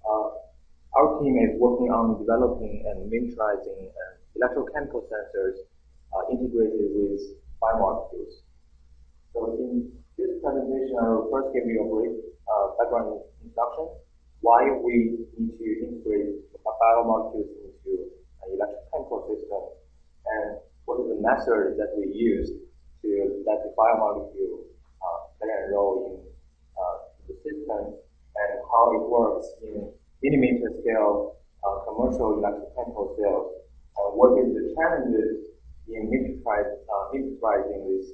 our team is working on developing and miniaturizing electrochemical sensors integrated with biomolecules. So in this presentation, I will first give you a brief background introduction, why we need to integrate biomolecules into an electrochemical system, and what is the method that we use to let the biomolecule play a role in the system, and how it works in millimeter scale commercial electrochemical cells. What is the challenges in miniaturizing these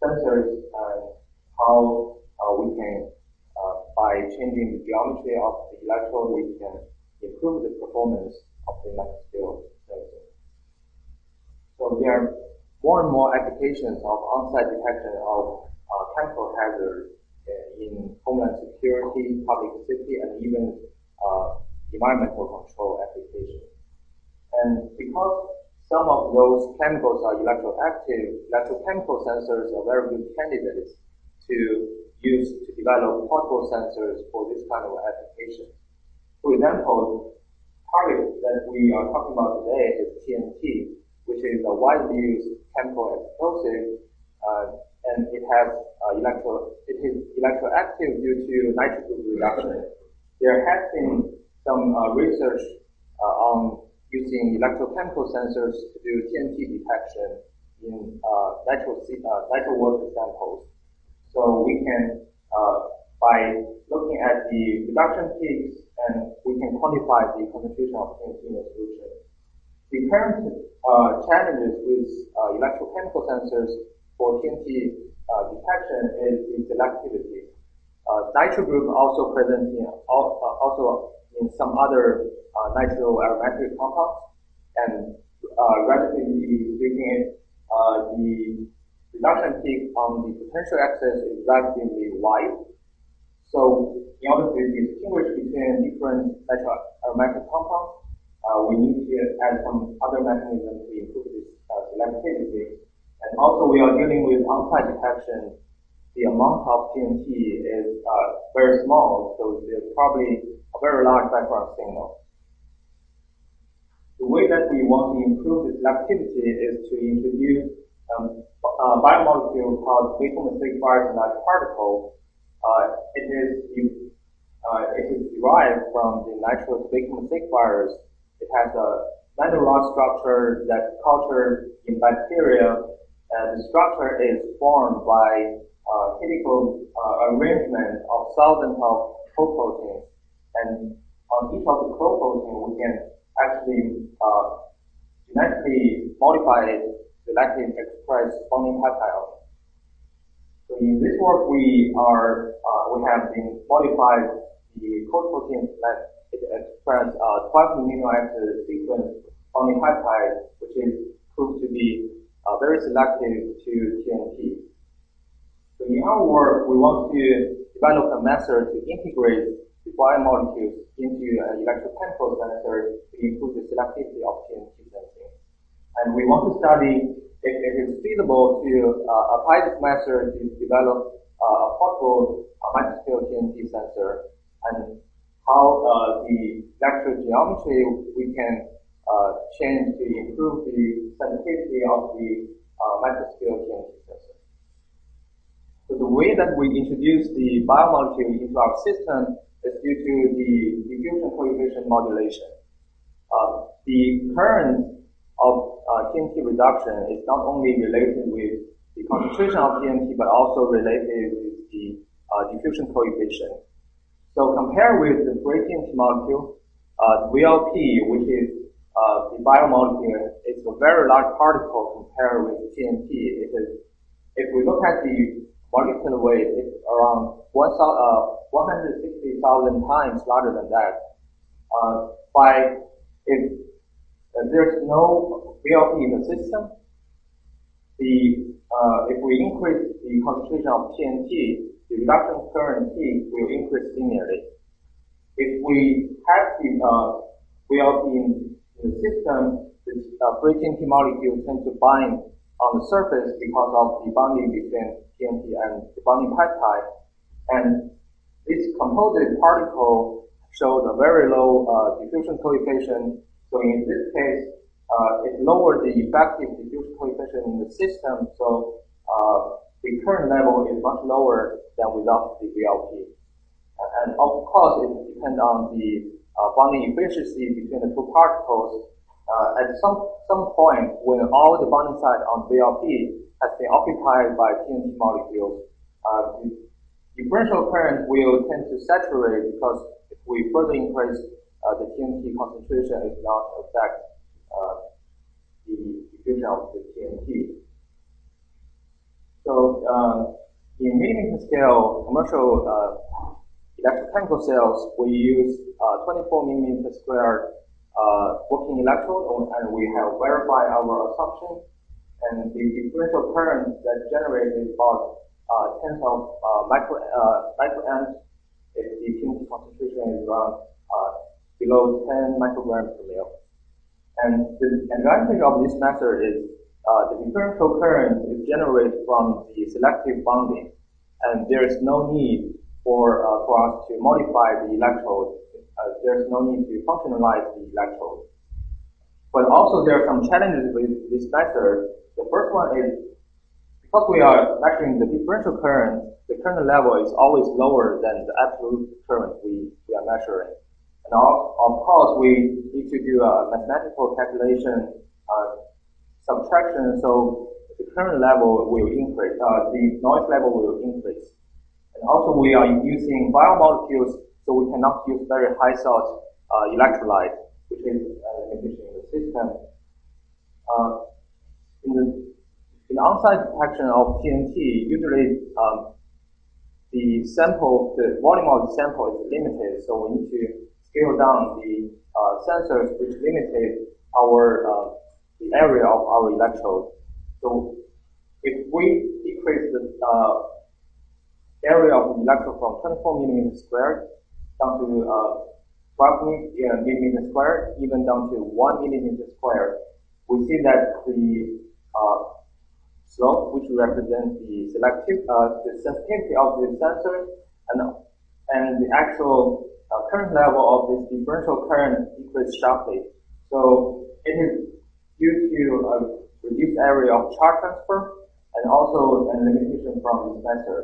sensors, and how we can, by changing the geometry of the electrode, we can improve the performance of the microscale sensor. So there are more and more applications of on-site detection of chemical hazards in homeland security, public safety, and even environmental control applications. And because some of those chemicals are electroactive, electrochemical sensors are very good candidates to use to develop portable sensors for this kind of application. For example, target that we are talking about today is TNT, which is a widely used chemical explosive, and it is electroactive due to nitrogen reduction. There has been some research on using electrochemical sensors to do TNT detection in nitro water samples. So we can, by looking at the reduction peaks, and we can quantify the concentration of TNT in the solution. The current challenges with electrochemical sensors for TNT detection is the selectivity. Nitro group also present in also in some other nitro-aromatic compounds, and relatively speaking, the reduction peak on the potential axis is relatively wide. So in order to distinguish between different nitro-aromatic compounds, we need to add some other mechanisms to improve this selectivity. And also we are dealing with on-site detection. The amount of TNT is very small, so there's probably a very large background signal. The way that we want to improve the selectivity is to introduce a biomolecule called mosaic particle. It is derived from the natural mosaic virus. It has a nanorods structure that's cultured in bacteria, and the structure is formed by chemical arrangement of thousands of co-proteins. And on each of the co-proteins, we can actually genetically modify it to selectively express bonding peptide. So in this work, we have been modified the co-proteins that it express 12 amino acid sequence bonding peptide, which is proved to be very selective to TNT. So in our work, we want to develop a method to integrate the biomolecules into an electrochemical sensor to improve the selectivity of TNT sensing. And we want to study if it is feasible to apply this method to develop a portable microscale TNT sensor, and how the electrogeometry we can change to improve the sensitivity of the microscale TNT sensor. So the way that we introduce the biomolecule into our system is due to the diffusion coefficient modulation. The current of TNT reduction is not only related with the concentration of TNT, but also related with the diffusion coefficient. So compared with the free TNT molecule, VLP, which is the biomolecule, is a very large particle compared with TNT. If we look at the molecular weight, it's around 160,000 times larger than that. If there's no VLP in the system, if we increase the concentration of TNT, the reduction current peak will increase linearly. If we have the VLP in the system, the free TNT molecule tends to bind on the surface because of the bonding between TNT and the bonding peptide. And this composite particle shows a very low diffusion coefficient. So in this case, it lowers the effective diffusion coefficient in the system. So the current level is much lower than without the VLP. And of course, it depends on the bonding efficiency between the two particles. At some point, when all the bonding site on VLP has been occupied by TNT molecules, the differential current will tend to saturate, because if we further increase the TNT concentration, it will not affect the diffusion of the TNT. So in millimeter scale commercial electrochemical cells, we use 24 millimeter square working electrode, and we have verified our assumption. And the differential current that generated is about tens of microamps if the TNT concentration is around below 10 micrograms per mil. And the advantage of this method is the differential current is generated from the selective bonding, and there is no need for us to modify the electrode. There's no need to functionalize the electrode. But also there are some challenges with this method. The first one is, because we are measuring the differential current, the current level is always lower than the absolute current we are measuring. And of course, we need to do a mathematical calculation, subtraction, so the current level will increase, the noise level will increase. And also we are using biomolecules, so we cannot use very high salt electrolyte, which is limitation in the system. In the on-site detection of TNT, usually the volume of the sample is limited, so we need to scale down the sensors, which limited the area of our electrode. So if we decrease the area of the electrode from 24 millimeters squared down to 12 millimeters squared, even down to 1 millimeter squared, we see that the slope, which represents the sensitivity of the sensor, and the actual current level of this differential current decreased sharply. So it is due to a reduced area of charge transfer, and also a limitation from this method.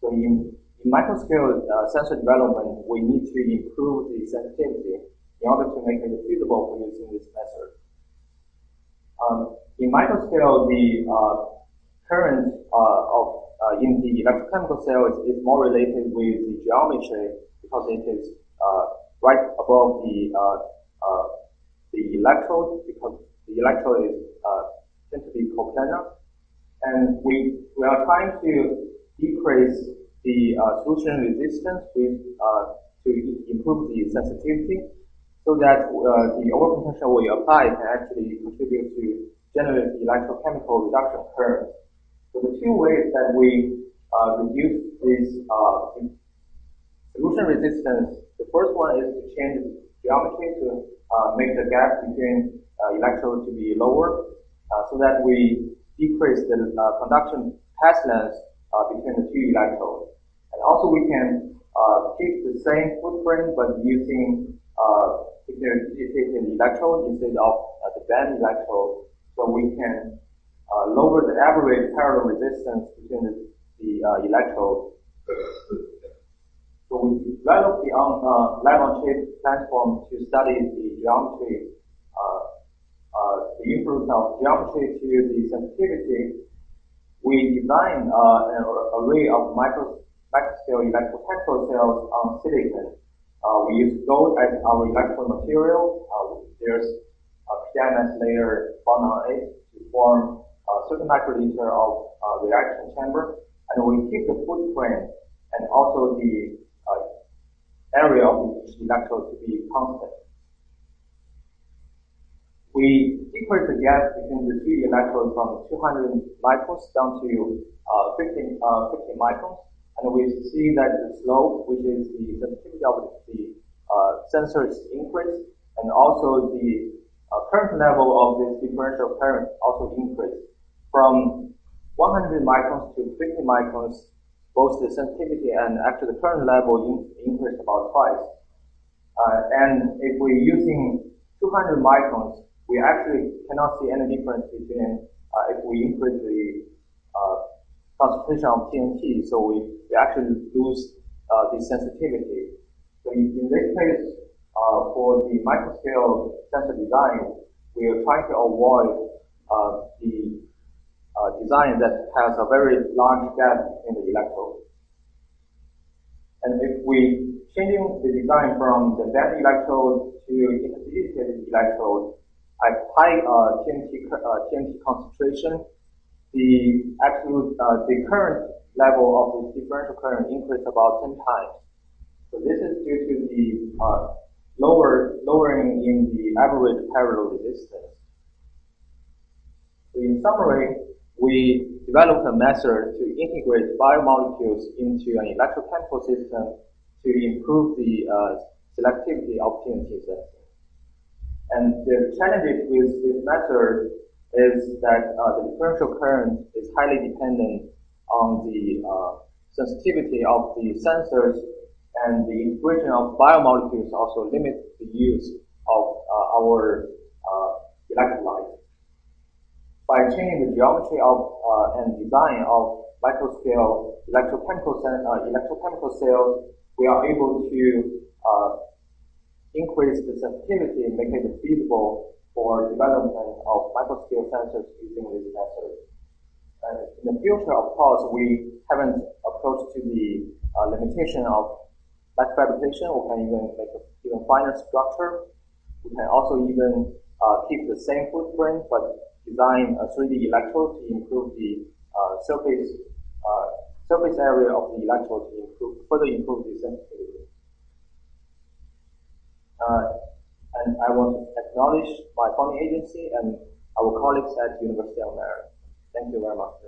So in microscale sensor development, we need to improve the sensitivity in order to make it feasible for using this method. In microscale, the current in the electrochemical cell is more related with the geometry, because it is right above the electrode, because the electrode is tends to be coplanar, and we are trying to decrease the solution resistance to improve the sensitivity, so that the overpotential we apply can actually contribute to generate the electrochemical reduction current. So the two ways that we reduce this solution resistance, the first one is to change the geometry to make the gap between electrodes to be lower, so that we decrease the conduction path length between the two electrodes. And also we can keep the same footprint, but using an electrode instead of the band electrode, so we can lower the average parallel resistance between the electrode. So we developed the lab-on-chip platform to study the geometry, the influence of geometry to the sensitivity. We designed an array of microscale electrochemical cells on silicon. We use gold as our electrode material. There's a PIMS layer bound on it to form a certain microliter of reaction chamber, and we keep the footprint and also the area of each electrode to be constant. We decrease the gap between the two electrodes from 200 microns down to 50 microns, and we see that the slope, which is the sensitivity of the sensors, increase, and also the current level of this differential current also increase from 100 microns to 50 microns. both the sensitivity and actually the current level increased about twice. And if we're using 200 microns, we actually cannot see any difference between if we increase the concentration of TNT, so we actually lose the sensitivity. So in this case, for the microscale sensor design, we are trying to avoid the design that has a very large gap in the electrode. And if we changing the design from the band electrode to interdigitated electrode at high TNT concentration, the current level of the differential current increased about 10 times. So this is due to the lowering in the average parallel resistance. So in summary, we developed a method to integrate biomolecules into an electrochemical system to improve the selectivity of TNT sensing. And the challenges with this method is that the differential current is highly dependent on the sensitivity of the sensors, and the integration of biomolecules also limits the use of our electrolyte. By changing the geometry of and design of microscale electrochemical cells, we are able to increase the sensitivity and make it feasible for development of microscale sensors using this method. And in the future, of course, we haven't approached to the limitation of microfabrication. We can even make an even finer structure. We can also even keep the same footprint, but design a 3D electrode to improve the surface area of the electrode to further improve the sensitivity. And I want to acknowledge my funding agency and our colleagues at University of Maryland. Thank you very much.